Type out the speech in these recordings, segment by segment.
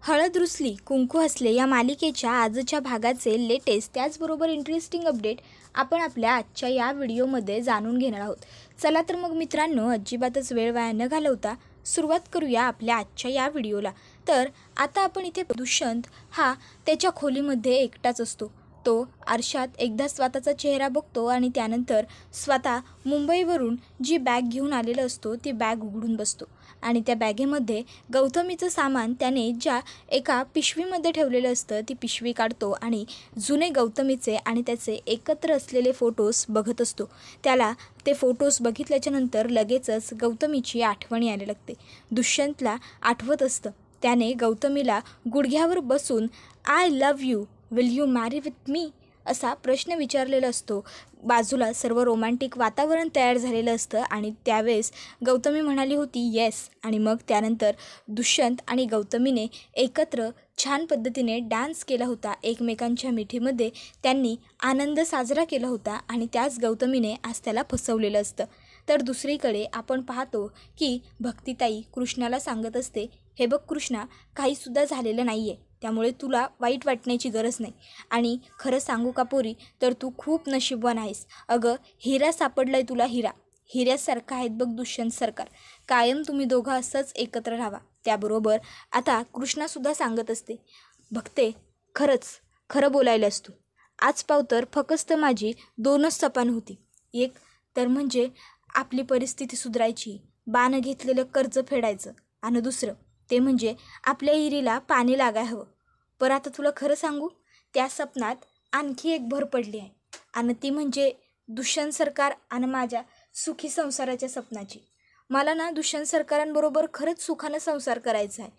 हळद रुसली कुंकू हसले या मालिकेच्या आजच्या भागाचे लेटेस्ट त्याचबरोबर इंटरेस्टिंग अपडेट आपण आपल्या आजच्या या व्हिडिओमध्ये जाणून घेणार आहोत. चला तर मग मित्रांनो, अजिबातच वेळ वाया न घालवता सुरुवात करूया आपल्या आजच्या या व्हिडिओला. तर आता आपण इथे दुष्यंत हा त्याच्या खोलीमध्ये एकटाच असतो. तो आरशात एकदा स्वतःचा चेहरा बघतो आणि त्यानंतर स्वतः मुंबईवरून जी बॅग घेऊन आलेला असतो ती बॅग उघडून बसतो आणि त्या बॅगेमध्ये गौतमीचं सामान त्याने ज्या एका पिशवीमध्ये ठेवलेलं असतं ती पिशवी काढतो आणि जुने गौतमीचे आणि त्याचे एकत्र असलेले फोटोज बघत असतो. त्याला ते फोटोज बघितल्याच्यानंतर लगेचच गौतमीची आठवण यायला लागते. दुष्यंतला आठवत असतं त्याने गौतमीला गुडघ्यावर बसून I love you, will you marry with me असा प्रश्न विचारलेला असतो. बाजूला सर्व रोमॅन्टिक वातावरण तयार झालेलं असतं आणि त्यावेळेस गौतमी म्हणाली होती येस. आणि मग त्यानंतर दुष्यंत आणि गौतमीने एकत्र छान पद्धतीने डान्स केला होता. एकमेकांच्या मिठीमध्ये त्यांनी आनंद साजरा केला होता आणि त्याच गौतमीने आज त्याला फसवलेलं असतं. तर दुसरीकडे आपण पाहतो की भक्तिताई कृष्णाला सांगत असते, हे बघ कृष्णा, काहीसुद्धा झालेलं नाही आहे, त्यामुळे तुला वाईट वाटण्याची गरज नाही. आणि खरं सांगू का पोरी, तर तू खूप नशीबवान आहेस. अगं हिरा सापडलाय तुला, हिरा. हिऱ्यासारखं आहेत बघ दुष्यंत सरकार. कायम तुम्ही दोघं असंच एकत्र राहावा. त्याबरोबर आता कृष्णासुद्धा सांगत असते, भक्ते खरंच खरं बोलायलास तू. आज पाव तर फक्त माझी दोनच सपान होती. एक तर म्हणजे आपली परिस्थिती सुधारायची, बाण घेतलेलं कर्ज फेडायचं, आणि दुसरं ते म्हणजे आपल्या हिरीला पाणी लागाय हवं. पर आता तुला खरं सांगू, त्या सपनात आणखी एक भर पडली आहे आणि ती म्हणजे दुष्यंत सरकार आणि माझ्या सुखी संसाराच्या सपनाची. मला ना दुष्यंत सरकारांबरोबर खरंच सुखानं संसार करायचा आहे.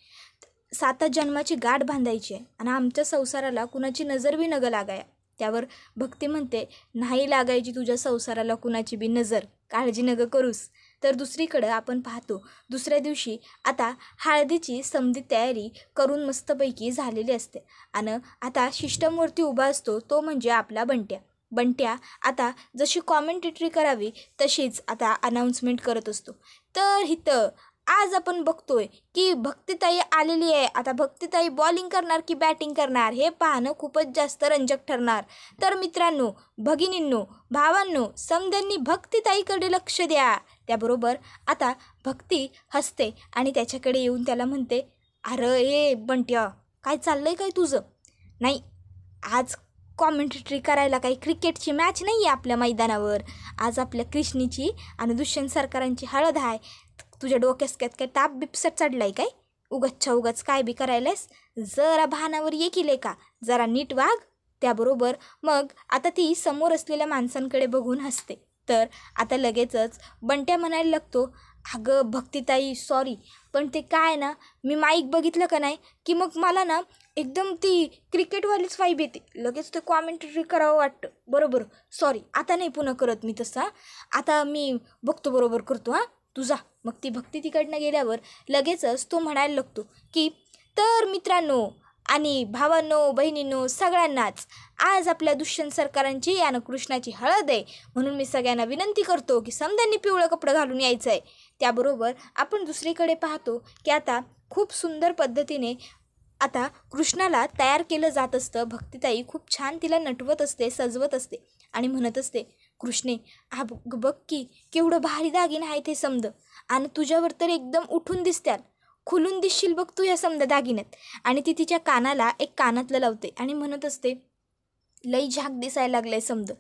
7 जन्माची गाठ बांधायची आहे आणि आमच्या संसाराला कुणाची नजर बी नगं लागाया. त्यावर भक्ती म्हणते, नाही लागायची तुझ्या संसाराला कुणाची बी नजर, काळजी नगं करूस. तर दुसरीकडं आपण पाहतो दुसऱ्या दिवशी आता हळदीची समधी तयारी करून मस्तपैकी झालेली असते आणि आता शिष्टमूर्ती उभा असतो तो म्हणजे आपला बंट्या आता जशी कॉमेंटेटरी करावी तशीच आता अनाऊन्समेंट करत असतो. तर इथं आज आपण बघतोय की भक्तिताई आलेली आहे. आता भक्तिताई बॉलिंग करणार की बॅटिंग करणार हे पाहणं खूपच जास्त रंजक ठरणार. तर मित्रांनो, भगिनींनो, भावांनो, समध्यांनी भक्तिताईकडे लक्ष द्या. त्याबरोबर आता भक्ती हसते आणि त्याच्याकडे येऊन त्याला म्हणते, अरे ए बंट्या, काय चाललंय काय तुझं? नाही, आज कॉमेंटेटरी करायला काही क्रिकेटची मॅच नाही आहे आपल्या मैदानावर. आज आपल्या कृष्णीची आणि दुष्यंत सरकारांची हळद आहे. तुझ्या डोक्यात काय ताप बिपसट चढलाय काय? उगाच काय बी करायलास? जरा भानावर ये की का, जरा नीट वाग. त्याबरोबर मग आता ती समोर असलेल्या माणसांकडे बघून हसते. तर आता लगेचच बंट्या म्हणायला लागतो, अगं भक्तिताई सॉरी, पण ते काय ना, मी माईक बघितलं का नाही की मग मला ना एकदम ती क्रिकेटवालीच वाईब येते. लगेच ते कॉमेंट्री करावं वाटतं. बरोबर, सॉरी, आता नाही पुन्हा करत मी तसा. आता मी बघतो, बरोबर करतो हां, तुझा. मग ती भक्ती तिकडनं गेल्यावर लगेचच तो म्हणायला लागतो की तर मित्रांनो आणि भावांनो, बहिणींनो, सगळ्यांनाच आज आपल्या दुष्यंत सरकारांची आणि कृष्णाची हळद आहे, म्हणून मी सगळ्यांना विनंती करतो की समध्यांनी पिवळं कपडं घालून यायचं आहे. त्याबरोबर आपण दुसरीकडे पाहतो की आता खूप सुंदर पद्धतीने आता कृष्णाला तयार केलं जात असतं. भक्तिताई खूप छान तिला नटवत असते, सजवत असते आणि म्हणत असते, कृष्णे हा बघ की केवढं भारी दागिनं आहे ते समद, आणि तुझ्यावर तर एकदम उठून दिसत्याल, खुलून दिसशील बघ तू या समजा दागिन्यात. आणि ती तिच्या कानाला एक कानातलं लावते आणि म्हणत असते, लई झाक दिसायला लागलंय समद,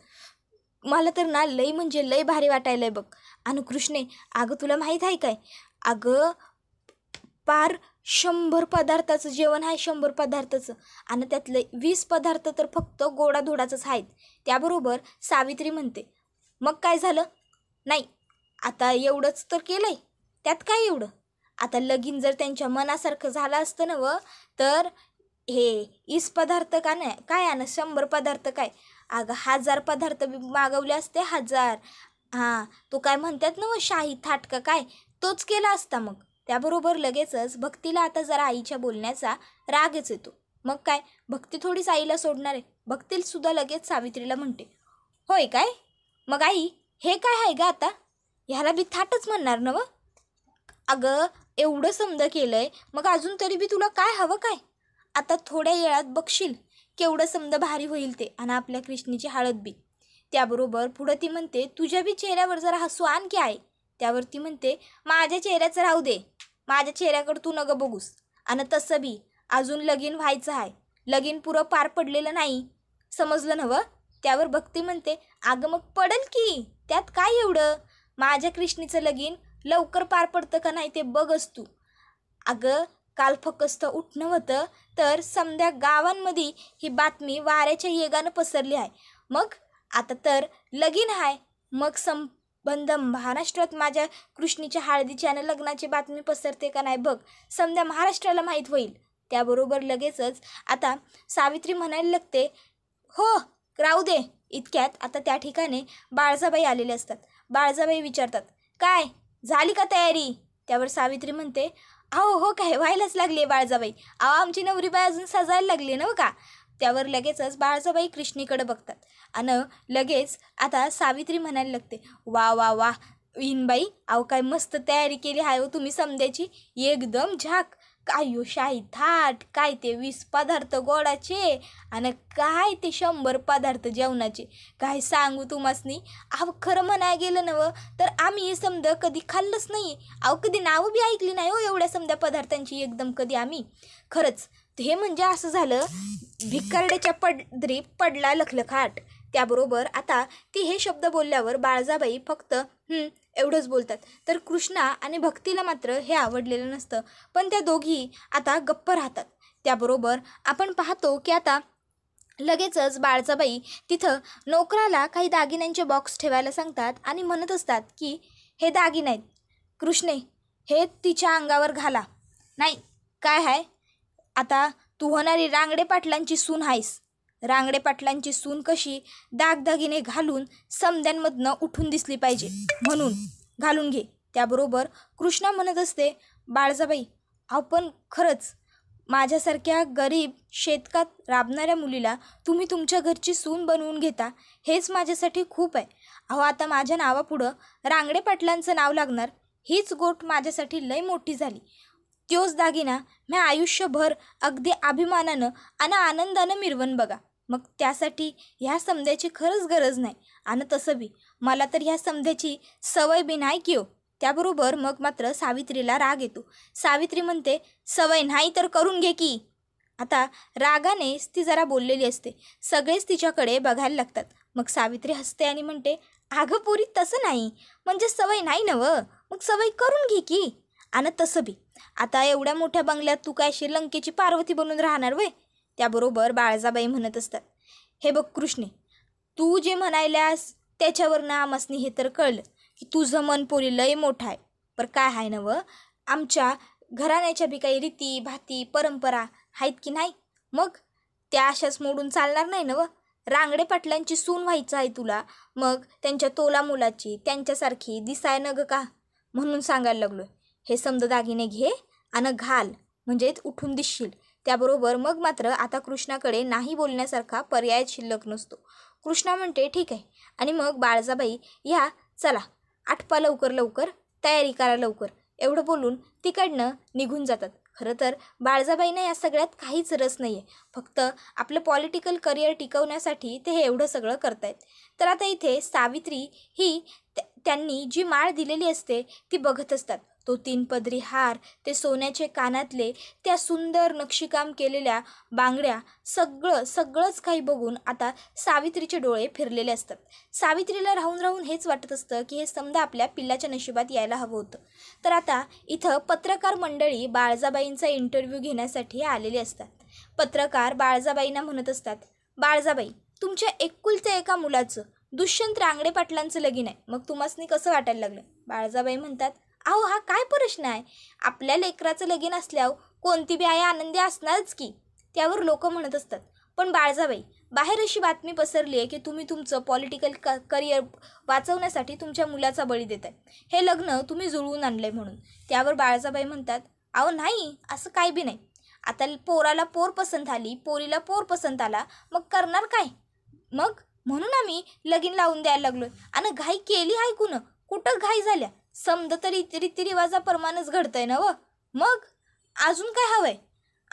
मला तर ना लई म्हणजे लई भारी वाटायलंय बघ. आणि कृष्णे, अगं तुला माहीत आहे काय, अगं पार 100 पदार्थाचं जेवण आहे, 100 पदार्थाचं, आणि त्यातले 20 पदार्थ तर फक्त गोडाधोडाचंच आहेत. त्याबरोबर सावित्री म्हणते, मग काय झालं? नाही, आता एवढंच तर केलं आहे, त्यात काय एवढं? आता लगीन जर त्यांच्या मनासारखं झालं असतं ना तर हे 20 पदार्थ का नाही काय आणि 100 पदार्थ काय, अगं 1000 पदार्थ मागवले असते, 1000. हां, तो काय म्हणतात ना शाही थाट का काय, तोच केला असता मग. त्याबरोबर लगेचच भक्तीला आता जरा आईच्या बोलण्याचा रागच येतो. मग काय, भक्ती थोडीच आईला सोडणार आहे. भक्तीसुद्धा लगेच सावित्रीला म्हणते, होय काय, मग आई हे काय आहे ग आता, ह्याला बी थाटच म्हणणार ना अगं एवढं समजा केलं आहे, मग अजून तरी बी तुला काय हवं काय? आता थोड्या वेळात बघशील केवढं समजा भारी होईल ते, आणि आपल्या कृष्णीची हळद बी. त्याबरोबर पुढं ती म्हणते, तुझ्या बी चेहऱ्यावर जरा हसू आण की आहे. त्यावर ती म्हणते, माझ्या चेहऱ्याचं राहू दे, माझ्या चेहऱ्याकडं तू नगं बघूस. आणि तसं बी अजून लगीन व्हायचं आहे, लगीन पुरं पार पडलेलं नाही, समजलं नवं. त्यावर भक्ती म्हणते, अगं मग पडेल की, त्यात काय एवढं, माझ्या कृष्णीचं लगीन लवकर पार पडतं का नाही ते बघच तू. अगं काल फक्त उठणं होतं तर समध्या गावांमध्ये ही बातमी वाऱ्याच्या येगानं पसरली आहे. मग आता तर लगीन आहे, मग संबंध महाराष्ट्रात माझ्या कृष्णीच्या हळदीची आणि लग्नाची बातमी पसरते का नाही बघ, समध्या महाराष्ट्राला माहीत होईल. त्याबरोबर लगेचच आता सावित्री म्हणायला लागते, हो राहू दे. इतक्यात आता त्या ठिकाणी बाळजाबाई आलेले असतात. बाळजाबाई विचारतात, काय झाली का तयारी. त्यावर सावित्री म्हणते, अहो हो काय व्हायलाच लागली आहे बाळजाबाई, अहो आमची नवरीबाई अजून सजायला लागली ना का. त्यावर लगेचच बाळजाबाई कृष्णीकडे बघतात आणि लगेच आता सावित्री म्हणायला लागते, वा वा वा विनबाई, अहो काय मस्त तयारी केली आहे हो तुम्ही समध्याची, एकदम झाक. काय शाही थाट, काय ते 20 पदार्थ गोडाचे आणि काय ते 100 पदार्थ जेवणाचे, काय सांगू तुम्हासनी. अहो खरं म्हणायला गेलं नवं तर आम्ही हे समजा कधी खाल्लंच नाही, अहो कधी नावं बी ऐकली नाही हो एवढ्या समध्या पदार्थांची एकदम कधी आम्ही. खरंच हे म्हणजे असं झालं, भिकारड्याच्या पदरी पडला लखलखाट. त्याबरोबर आता ती हे शब्द बोलल्यावर बाळजाबाई फक्त एवढंच बोलतात. तर कृष्णा आणि भक्तीला मात्र हे आवडलेलं नसतं, पण त्या दोघी आता गप्प राहतात. त्याबरोबर आपण पाहतो की आता लगेचच बाळजाबाई तिथं नोकराला काही दागिन्यांचे बॉक्स ठेवायला सांगतात आणि म्हणत असतात की हे दागिने आहेत कृष्णे, हे तिच्या अंगावर घाला. नाही काय आहे, आता तू होणारी रांगडे पाटलांची सून आहेस, रांगडे पाटलांची सून कशी दागदागिने घालून समद्यांमधनं उठून दिसली पाहिजे म्हणून घालून घे. त्याबरोबर कृष्णा म्हणत असते, बाळजाबाई आपण खरंच माझ्यासारख्या गरीब शेतकात राबणाऱ्या मुलीला तुम्ही तुमच्या घरची सून बनवून घेता, हेच माझ्यासाठी खूप आहे. अहो आता माझ्या नावापुढं रांगडे पाटलांचं नाव लागणार, हीच गोष्ट माझ्यासाठी लई मोठी झाली. त्योच दागिना मी आयुष्यभर अगदी अभिमानानं आणि आनंदानं मिरवून बघा. मग त्यासाठी ह्या समध्याची खरंच गरज नाही, आणि तसं बी मला तर ह्या समध्याची सवय बी नाही की हो. त्याबरोबर मग मात्र सावित्रीला राग येतो. सावित्री म्हणते, सवय नाही तर करून घे की. आता रागानेच ती जरा बोललेली असते, सगळेच तिच्याकडे बघायला लागतात. मग सावित्री हसते आणि म्हणते, अगं पोरी तसं नाही, म्हणजे सवय नाही नवं, मग सवय करून घे की. आणि तसं बी आता एवढ्या मोठ्या बंगल्यात तू काय श्रीलंकेची पार्वती बनून राहणार वय. त्याबरोबर बाळजाबाई म्हणत असतात, हे बघ कृष्णे, तू जे म्हणायल्यास त्याच्यावरनं आमासनी हे तर कळलं की तुझं मन पोरी लय मोठं आहे. पर काय आहे नवं, आमच्या घराण्याच्या बी काही रीती भाती परंपरा आहेत की नाही, मग त्या अशाच मोडून चालणार नाही नवं. रांगडे पाटलांची सून व्हायचं आहे तुला, मग त्यांच्या तोला मुलाची त्यांच्यासारखी दिसाय नग का, म्हणून सांगायला लागलोय. हे समजा दागिने घे आणि घाल, म्हणजे उठून दिसशील. त्याबरोबर मग मात्र आता कृष्णाकडे नाही बोलण्यासारखा पर्याय शिल्लक नसतो. कृष्णा म्हणते, ठीक आहे. आणि मग बाळजाबाई, ह्या चला आटपा लवकर लवकर, तयारी करा लवकर, एवढं बोलून तिकडनं निघून जातात. खरं तर बाळजाबाईंना या सगळ्यात काहीच रस नाही आहे, फक्त आपलं पॉलिटिकल करिअर टिकवण्यासाठी ते हे एवढं सगळं करतायत. तर आता इथे सावित्री ही त्यांनी जी माळ दिलेली असते ती बघत असतात. तो 3 पदरी हार, ते सोन्याचे कानातले, त्या सुंदर नक्षीकाम केलेल्या बांगड्या, सगळंच काही बघून आता सावित्रीचे डोळे फिरलेले असतात. सावित्रीला राहून राहून हेच वाटत असतं की हे समजा आपल्या पिल्लाच्या नशिबात यायला हवं होतं. तर आता इथं पत्रकार मंडळी बाळजाबाईंचा इंटरव्ह्यू घेण्यासाठी आलेले असतात. पत्रकार बाळजाबाईंना म्हणत असतात, बाळजाबाई तुमच्या एकुलत्या एका मुलाचं दुष्यंत रांगडे पाटलांचं लगीन आहे, मग तुम्हासनी कसं वाटायला लागलं. बाळजाबाई म्हणतात, अहो हा काय प्रश्न आहे, आपल्या लेकराचं लगीन असल्यावर कोणती बी आई आनंदी असणारच की. त्यावर लोक म्हणत असतात, पण बाळजाबाई बाहेर अशी बातमी पसरली आहे की तुम्ही तुमचं पॉलिटिकल करिअर वाचवण्यासाठी तुमच्या मुलाचा बळी देताय, हे लग्न तुम्ही जुळवून आणलंय म्हणून. त्यावर बाळजाबाई म्हणतात, अहो नाही असं काही बी नाही, आता पोराला पोर पसंत आली, पोरीला पोर पसंत आला, मग करणार काय, मग म्हणून आम्ही लगीन लावून द्यायला लागलोय. आणि घाई केली आहे कुठं घाई झाल्या, समजा तरी रीतिरिवाजाप्रमाणेच घडतंय ना व, मग अजून काय हवंय.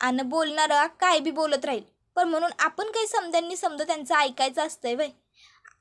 आणि बोलणारा काय बी बोलत राहील, पण म्हणून आपण काही समद्यांनी समजा त्यांचं ऐकायचं असतंय वय.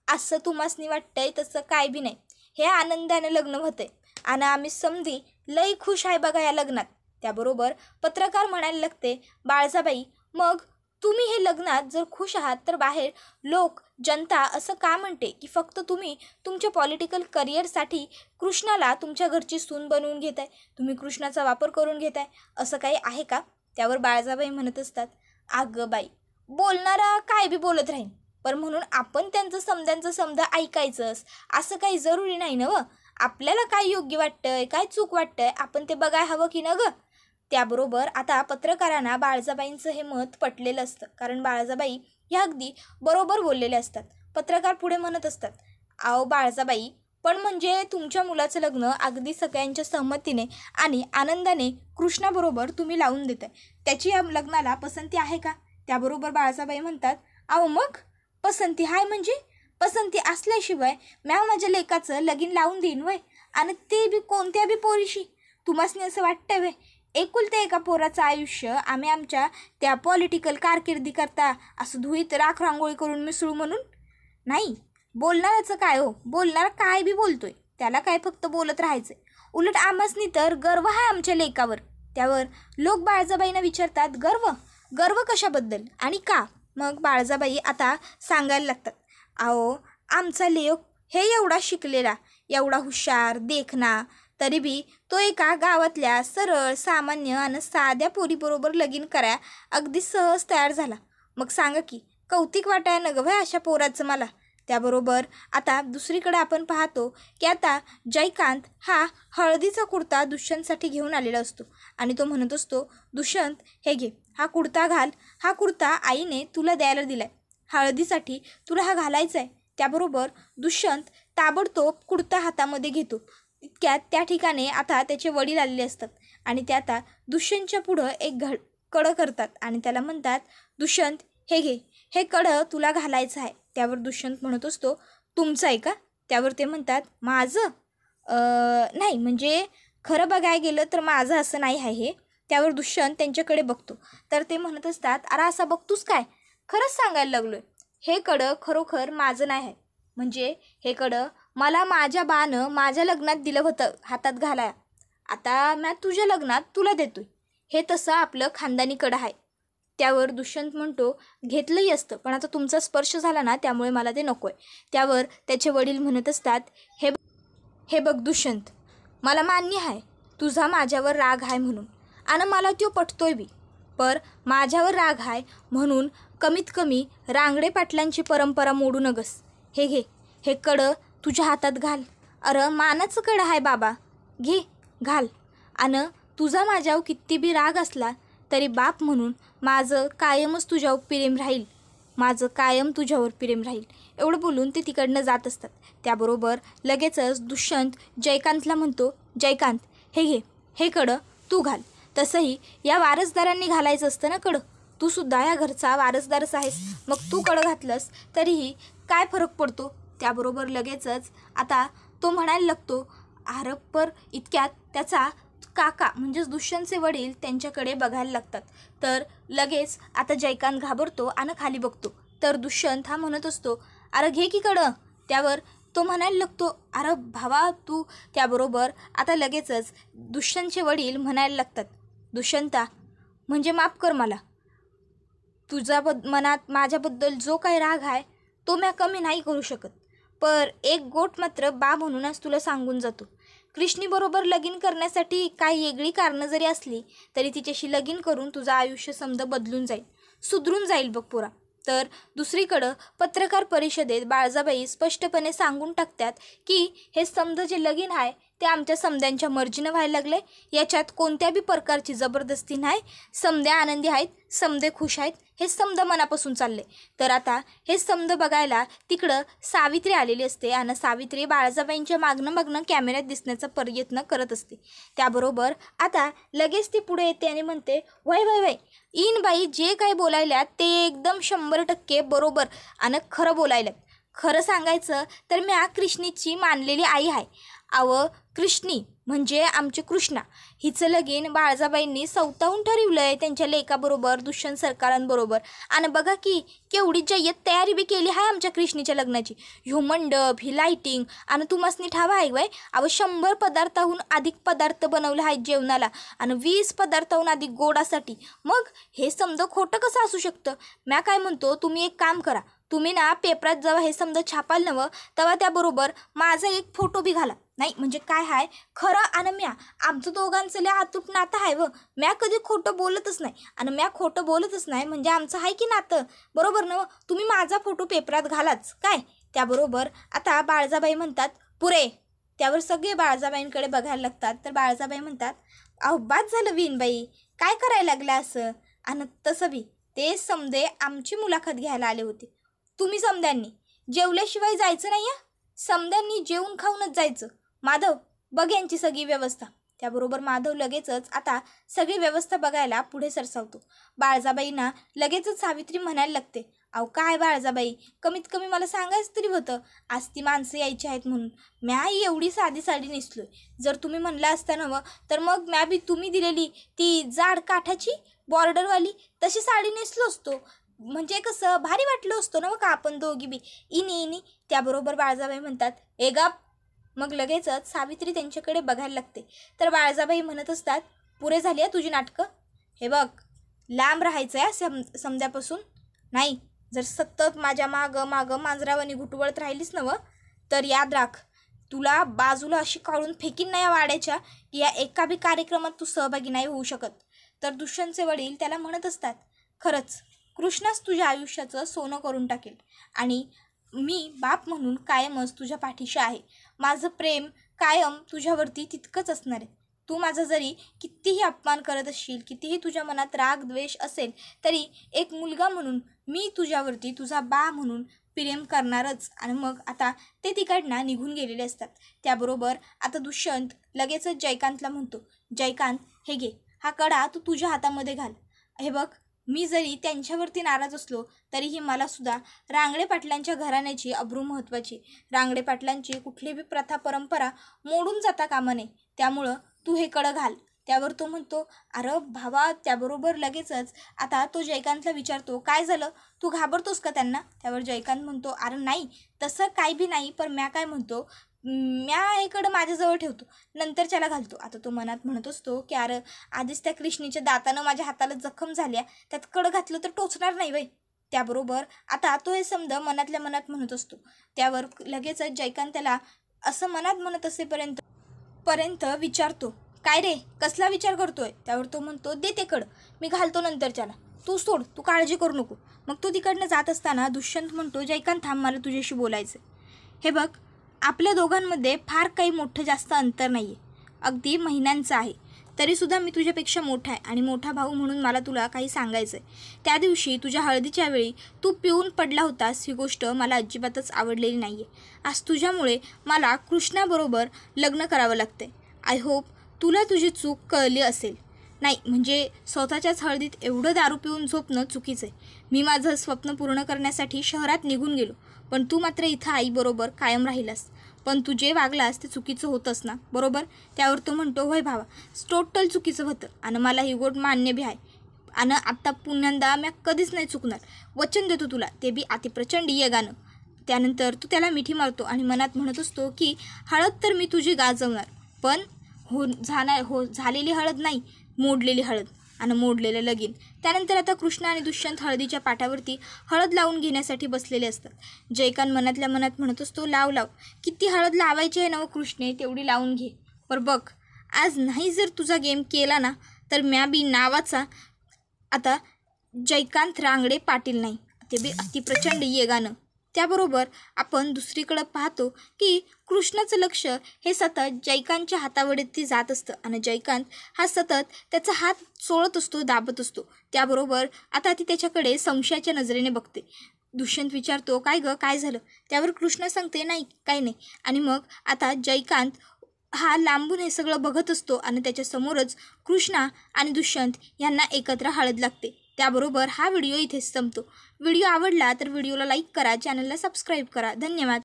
असं तुम्हासनी वाटतंय तसं काय बी नाही. हे आनंदाने लग्न होतंय आणि आम्ही समधी लई खुश आहे बघा या लग्नात. त्याबरोबर पत्रकार म्हणायला लागते, बाळजाबाई मग तुम्ही हे लग्नात जर खुश आहात तर बाहेर लोक जनता असं का म्हणते की फक्त तुम्ही तुमच्या पॉलिटिकल करिअरसाठी कृष्णाला तुमच्या घरची सून बनवून घेताय, तुम्ही कृष्णाचा वापर करून घेताय, असं काही आहे का? त्यावर बाळजाबाई म्हणत असतात, अगं बाई बोलणारा काय बी बोलत राहील, पण म्हणून आपण त्यांचं समजा ऐकायचंच असं काही जरुरी नाही ना व. आपल्याला काय योग्य वाटतंय काय चूक वाटतंय आपण ते बघाय हवं की न गं. त्याबरोबर आता पत्रकारांना बाळजाबाईंचं हे मत पटलेलं असतं, कारण बाळजाबाई ह्या अगदी बरोबर बोललेले असतात. पत्रकार पुढे म्हणत असतात, आओ बाळजाबाई पण म्हणजे तुमच्या मुलाचं लग्न अगदी सगळ्यांच्या सहमतीने आणि आनंदाने कृष्णाबरोबर तुम्ही लावून देताय, त्याची या लग्नाला पसंती आहे का? त्याबरोबर बाळजाबाई म्हणतात, आओ मग पसंती हाय म्हणजे पसंती असल्याशिवाय म्या माझ्या लेकाचं लगीन लावून देईन वय, आणि ते बी कोणत्या बी पोरीशी. तुम्हासनी असं वाटतंय वय एकुलते एका पोराचं आयुष्य आम्ही आमच्या त्या पॉलिटिकल कारकिर्दी करता असं धुईत राख रांगोळी करून मिसळू म्हणून? नाही. बोलणाराचं काय हो, बोलणारा काय बी बोलतोय, त्याला काय फक्त बोलत राहायचंय. उलट आम्हासनी तर गर्व आहे आमच्या लेकावर. त्यावर लोक बाळजाबाईंना विचारतात, गर्व कशाबद्दल आणि का? मग बाळजाबाई आता सांगायला लागतात, अहो आमचा लेक हे एवढा शिकलेला, एवढा हुशार देखना, तरी बी तो एका गावातल्या सरळ सामान्य आणि साध्या पोरीबरोबर लगीन कराया अगदी सहज तयार झाला. मग सांगा की कौतिक वाटाय न गं अशा पोराचं मला. त्याबरोबर आता दुसरीकडे आपण पाहतो की आता जयकांत हा हळदीचा कुर्ता दुष्यंतसाठी घेऊन आलेला असतो आणि तो म्हणत असतो, दुष्यंत हे घे, हा कुर्ता घाल, हा कुर्ता आईने तुला द्यायला दिलाय, हळदीसाठी तुला हा घालायचा आहे. त्याबरोबर दुष्यंत ताबडतोब कुर्ता हातामध्ये घेतो. इतक्यात त्या ठिकाणी आता त्याचे वडील आलेले असतात आणि ते आता दुष्यंतच्या पुढं एक कडं करतात आणि त्याला म्हणतात, दुष्यंत हे घे, हे कडं तुला घालायचं आहे. त्यावर दुष्यंत म्हणत असतो, तुमचं आहे का? त्यावर ते म्हणतात, माझं नाही, म्हणजे खरं बघायला गेलं तर माझं असं नाही आहे हे. त्यावर दुष्यंत त्यांच्याकडे बघतो तर ते म्हणत असतात, अरे असं बघतोस काय, खरंच सांगायला लागलोय, हे कडं खरोखर माझं नाही आहे, म्हणजे हे कडं मला माझ्या बानं माझ्या लग्नात दिलं होतं हातात घालाया, आता मी तुझ्या लग्नात तुला देतोय, हे तसं आपलं खानदानी कडं आहे. त्यावर दुष्यंत म्हणतो, घेतलंही असतं पण आता तुमचा स्पर्श झाला ना त्यामुळे मला ते नको आहे. त्यावर त्याचे वडील म्हणत असतात, हे बघ दुष्यंत, मला मान्य आहे तुझा माझ्यावर राग आहे म्हणून, आणि मला तो पटतोय बी, पर माझ्यावर राग आहे म्हणून कमीत कमी रांगडे पाटलांची परंपरा मोडू नगस. हे घे, हे कडं तुझ्या हातात घाल, अरे मानाचं कडं आहे बाबा, घे घाल, आणि तुझा माझ्यावर किती बी राग असला तरी बाप म्हणून माझं कायमच तुझ्यावर प्रेम राहील, माझं कायम तुझ्यावर प्रेम राहील. एवढं बोलून ते तिकडनं जात असतात. त्याबरोबर लगेचच दुष्यंत जयकांतला म्हणतो, जयकांत हे घे, हे कडं तू घाल, तसंही या वारसदारांनी घालायचं असतं ना कडं, तू सुद्धा या घरचा वारसदारच आहेस, मग तू कडं घातलंस तरीही काय फरक पडतो. त्याबरोबर लगेचच आता तो म्हणायला लागतो, आरप्पर. इतक्यात त्याचा काका म्हणजेच दुष्यंतचे वडील त्यांच्याकडे बघायला लागतात. तर लगेच आता जयकांत घाबरतो आणि खाली बघतो तर दुष्यंत हा म्हणत असतो, अरे घे की कडं. त्यावर तो म्हणायला लागतो, अरे भावा तू. त्याबरोबर आता लगेचच दुष्यंतचे वडील म्हणायला लागतात, दुष्यंता म्हणजे माफ कर मला, तुझ्या मनात माझ्याबद्दल जो काही राग आहे तो मी कमी नाही करू शकत, पर एक गोट मात्र बा म्हणूनच तुला सांगून जातो, कृष्णीबरोबर लगीन करण्यासाठी काही वेगळी कारणं जरी असली तरी तिच्याशी लगीन करून तुझं आयुष्य समजा बदलून जाईल, सुधरून जाईल बघ पोरा. तर दुसरीकडं पत्रकार परिषदेत बाळजाबाई स्पष्टपणे सांगून टाकतात की हे समजा जे लगीन आहे ते आमच्या समद्यांच्या मर्जीनं व्हायला लागले, याच्यात कोणत्या बी प्रकारची जबरदस्ती नाही, समदे आनंदी आहेत, समदे खुश आहेत, हे समद मनापासून चालले. तर आता हे समद बघायला तिकडं सावित्री आलेली असते आणि सावित्री बाळजाबाईंच्या मागणं कॅमेऱ्यात दिसण्याचा प्रयत्न करत असते. त्याबरोबर आता लगेच ती पुढे येते आणि म्हणते, वय इन बाई जे काही बोलायल्यात ते एकदम 100% बरोबर आणि खरं बोलायल्यात. खरं सांगायचं तर मी कृष्णीची मानलेली आई आहे कृष्णी म्हणजे आमची कृष्णा हिचं लगीन बाळजाबाईंनी स्वतःहून ठरवलंय त्यांच्या लेकाबरोबर, दुष्यंत सरकारांबरोबर. आणि बघा की केवढी जय्यत तयारी बी केली आहे आमच्या कृष्णीच्या लग्नाची. ह्यो मंडप, ही लाईटिंग आणि तुम्हासनी ठाव आहे वय 100 पदार्थाहून अधिक पदार्थ बनवले आहेत जेवणाला आणि 20 पदार्थाहून अधिक गोडासाठी. मग हे समजा खोटं कसं असू शकतं? म्या काय म्हणतो, तुम्ही एक काम करा, तुम्ही ना पेपरात जेव्हा हे समजा छापाल नवं तेव्हा त्याबरोबर माझा एक फोटो बी घाला. नाही म्हणजे काय आहे, खरं आणि म्या आमचं दोघांचं लय अतूट नातं आहे व म्या कधी खोटं बोलतच नाही आणि म्या खोटं बोलतच नाही म्हणजे आमचं आहे की नातं, बरोबर ना? तुम्ही माझा फोटो पेपरात घालाच काय. त्याबरोबर आता बाळजाबाई म्हणतात पुरे. त्यावर सगळे बाळजाबाईंकडे बघायला लागतात. तर बाळजाबाई म्हणतात अहो बाद झालं विनबाई, काय करायला लागलं असं? आणि तसं बी ते समदे आमची मुलाखत घ्यायला आले होते. तुम्ही समद्यांनी जेवल्याशिवाय जायचं नाही. समद्यांनी जेवून खाऊनच जायचं. माधव बघ यांची सगळी व्यवस्था. त्याबरोबर माधव लगेचच आता सगळी व्यवस्था बघायला पुढे सरसावतो. बाळजाबाईंना लगेचच सावित्री म्हणायला लागते अहो काय बाळजाबाई, कमीत कमी मला सांगायचं तरी होतं आज ती माणसं यायची आहेत म्हणून. म्या एवढी साधी साडी नेसलोय, जर तुम्ही म्हणला असता ना तर मग म्या बी तुम्ही दिलेली ती जाड काठाची बॉर्डरवाली तशी साडी नेसलो असतो. म्हणजे कसं भारी वाटलं असतो ना का आपण दोघी बी इनी. त्याबरोबर बाळजाबाई म्हणतात ए गप. मग लगेचच सावित्री त्यांच्याकडे बघायला लागते. तर बाळजाबाई म्हणत असतात पुरे झाली आहे तुझी नाटकं. हे बघ लांब राहायचं आहे समद्यापासून. नाही जर सतत माझ्या मागं मांजरावानी घुटवळत राहिलीस ना तर याद राख, तुला बाजूला अशी काढून फेकीन नाही या वाड्याच्या की या एका बी कार्यक्रमात तू सहभागी नाही होऊ शकत. तर दुष्यंतचे वडील त्याला म्हणत असतात खरंच कृष्णाच तुझ्या आयुष्याचं सोनं करून टाकेल आणि मी बाप म्हणून कायमच तुझ्या पाठीशी आहे. माझं प्रेम कायम तुझ्यावरती तितकंच असणार आहे. तू माझा जरी कितीही अपमान करत असशील, कितीही तुझ्या मनात राग द्वेष असेल तरी एक मुलगा म्हणून मी तुझ्यावरती तुझा बा म्हणून प्रेम करणारच. आणि मग आता ते तिकडनं निघून गेलेले असतात. त्याबरोबर आता दुष्यंत लगेचच जयकांतला म्हणतो जयकांत हे घे, हा कडा तू तुझ्या हातामध्ये घाल. हे बघ मी जरी त्यांच्यावरती नाराज असलो तरीही मलासुद्धा रांगडे पाटलांच्या घराण्याची अब्रू महत्त्वाची. रांगडे पाटलांची कुठली बी प्रथा परंपरा मोडून जाता कामा नये, त्यामुळं तू हे कडं घाल. त्यावर तो म्हणतो अरे भावा. त्याबरोबर लगेचच आता तो जयकांतला विचारतो काय झालं, तू घाबरतोस का त्यांना? त्यावर जयकांत म्हणतो अरे नाही तसं काय बी नाही, पण म्या काय म्हणतो म्या इकडं माझ्याजवळ ठेवतो नंतरच्याला घालतो. आता तो मनात म्हणत असतो की अरे आधीच त्या कृष्णीच्या दातानं माझ्या हाताला जखम झाल्या, त्यात कडं घातलं तर टोचणार नाही वय. त्याबरोबर आता तो हे समजा मनातल्या मनात म्हणत असतो. त्यावर लगेचच जयकांत त्याला असं मनात म्हणत असेपर्यंत विचारतो काय रे कसला विचार करतोय? त्यावर तो म्हणतो दे ते कड, मी घालतो नंतरच्याला, तू सोड, तू काळजी करू नको. मग तो तिकडनं जात असताना दुष्यंत म्हणतो जयकांत थांब, मला तुझ्याशी बोलायचं. हे बघ आपल्या दोघांमध्ये फार काही मोठं जास्त अंतर नाही आहे, अगदी महिन्यांचं आहे. तरीसुद्धा मी तुझ्यापेक्षा मोठा आहे आणि मोठा भाऊ म्हणून मला तुला काही सांगायचं आहे. त्या दिवशी तुझ्या हळदीच्या वेळी तू पिऊन पडला होतास, ही गोष्ट मला अजिबातच आवडलेली नाही आहे. आज तुझ्यामुळे मला कृष्णाबरोबर लग्न करावं लागतं आहे. आय होप तुला तुझी चूक कळली असेल. नाही म्हणजे स्वतःच्याच हळदीत एवढं दारू पिऊन झोपणं चुकीचं आहे. मी माझं स्वप्न पूर्ण करण्यासाठी शहरात निघून गेलो, पण तू मात्र इथं आईबरोबर कायम राहिलास. पण तू जे वागलास ते चुकीचं होतंच ना, बरोबर? त्यावर तो म्हणतो होय भावा, टोटल चुकीचं होतं आणि मला ही गोष्ट मान्य बी आहे. आणि आत्ता पुन्हा मी कधीच नाही चुकणार, वचन देतो तुला, ते बी अतिप्रचंड येगानं. त्यानंतर तू त्याला मिठी मारतो आणि मनात म्हणत असतो की हळद तर मी तुझी गाजवणार, पण झालेली हळद नाही, मोडलेली हळद आणि मोडलेलं लगीन. त्यानंतर आता कृष्ण आणि दुष्यंत हळदीच्या पाटावरती हळद लावून घेण्यासाठी बसलेले असतात. जयकांत मनातल्या मनात म्हणत असतो लाव किती हळद लावायची आहे ना कृष्णे, तेवढी लावून घे. पर बघ आज नाही जर तुझा गेम केला ना तर म्या बी नावाचा आता जयकांत रांगडे पाटील नाही, ते बी अतिप्रचंड येगानं. त्याबरोबर आपण दुसरीकडं पाहतो की कृष्णाचं लक्ष हे सतत जयकांतच्या हातावरती जात असतं आणि जयकांत हा सतत त्याचा हात चोळत असतो, दाबत असतो. त्याबरोबर आता ती त्याच्याकडे संशयाच्या नजरेने बघते. दुष्यंत विचारतो काय गं काय झालं? त्यावर कृष्ण सांगते नाही काही नाही. आणि मग आता जयकांत हा लांबून हे सगळं बघत असतो आणि त्याच्यासमोरच कृष्णा आणि दुष्यंत यांना एकत्र हळद लागते. त्याबरोबर हा व्हिडिओ इथेच संपतो. व्हिडिओ आवडला तर व्हिडिओला लाईक करा, चॅनलला सबस्क्राईब करा. धन्यवाद.